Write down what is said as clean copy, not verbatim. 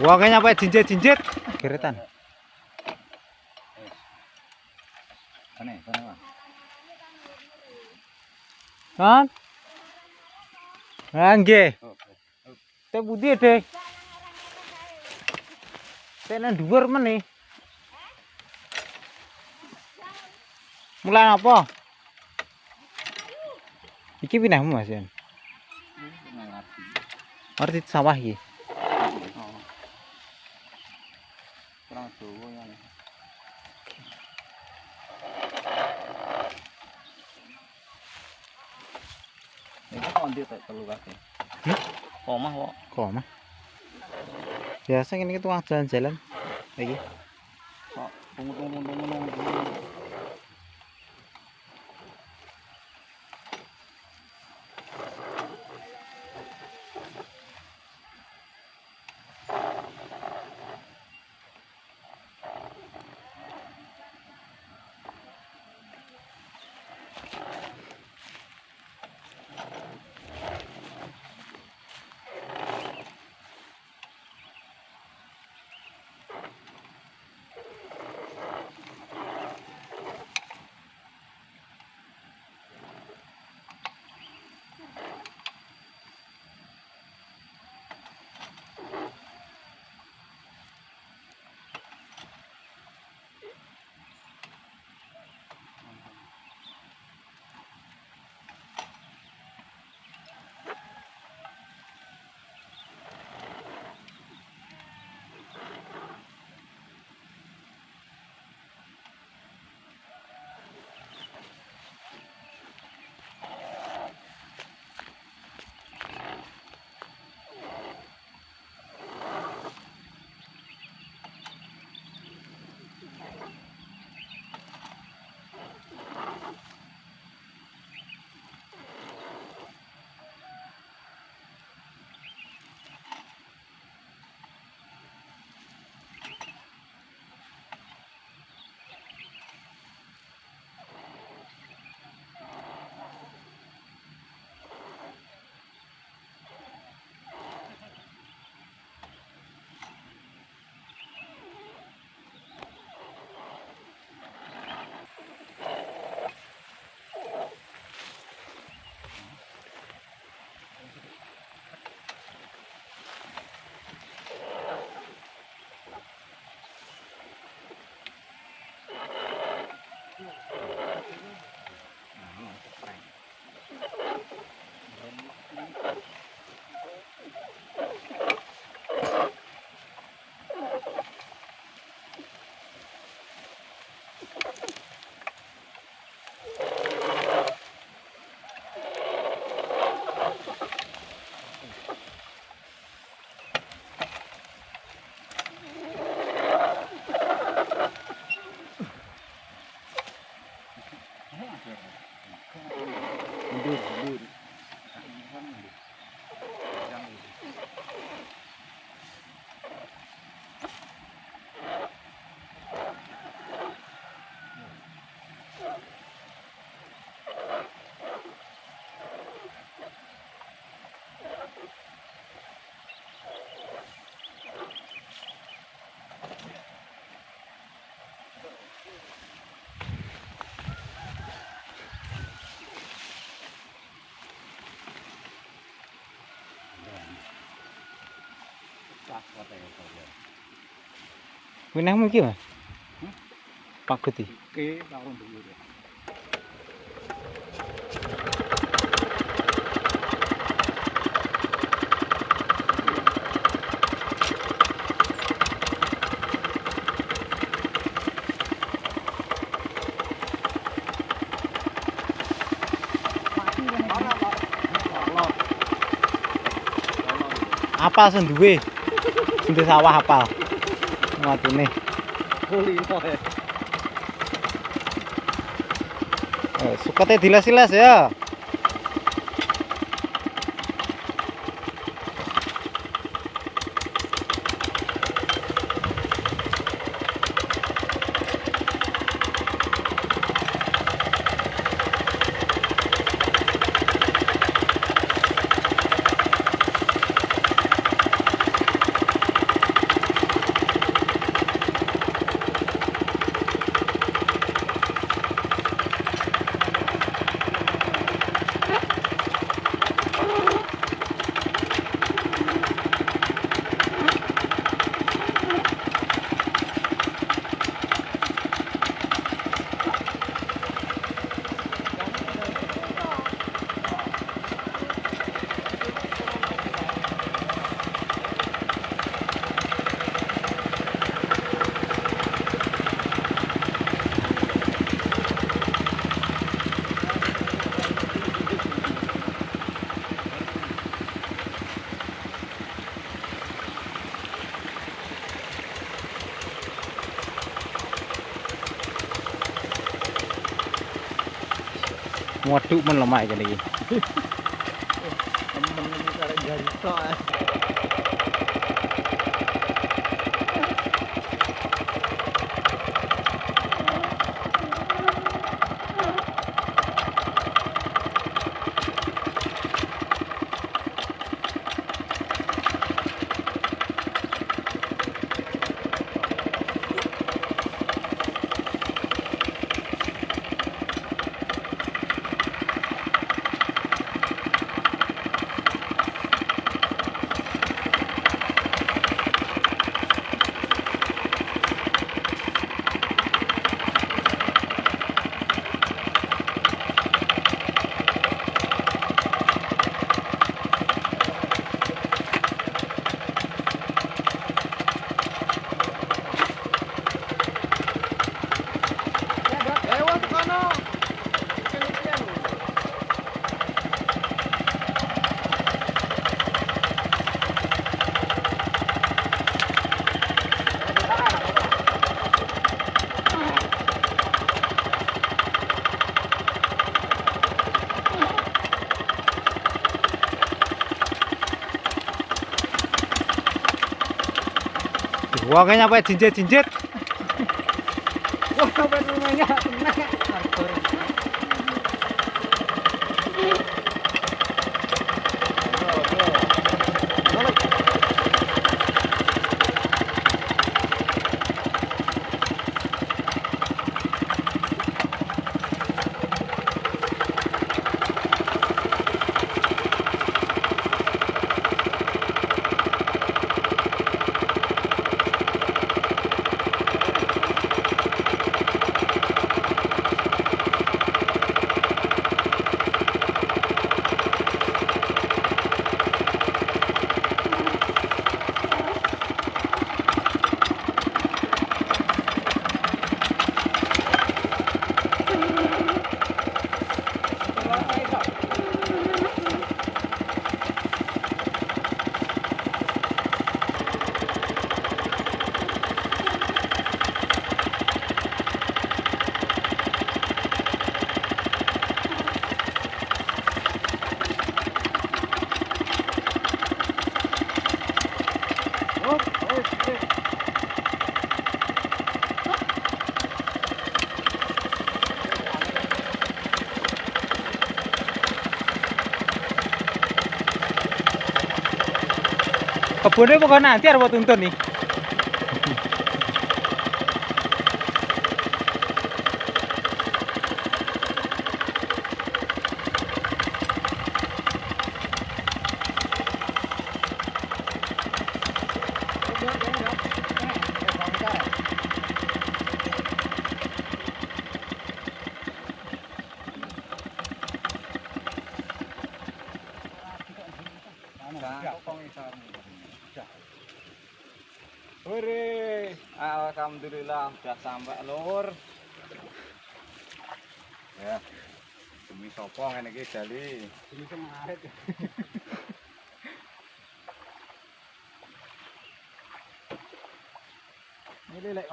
Wongnya nyampe jinjit-jinjit. Geretan. Kan? Nggih. Teh putih deh. Teh nang dhuwur meneh. Mulai apa? Iki pinahmu Mas Yan. Ngerti sawah iki. Kurang dawa ya. Ini kok ndi tak telu kabeh. Omah kok. Omah. Biasa ngene iki tukang jalan-jalan. Iki. Kok tunggu. Winahmu iki, Mas? Pagut iki. Oke, karo dhuwur. Apal sing duwe? Sing di sawah apal. Matune. Kulino ya. Sukate diles-iles ya. Waduh men lemah iki niki. Temen iki karek jari tok. Wah, kayaknya apa jinjit-jinjit. Wah, sampai rumahnya kena traktor. Kebunnya bukan nanti harus buat tuntun nih. Hore, alhamdulillah udah sampai lur. Ya, demi sopo ngene iki jali. Demi semarit. Ini lek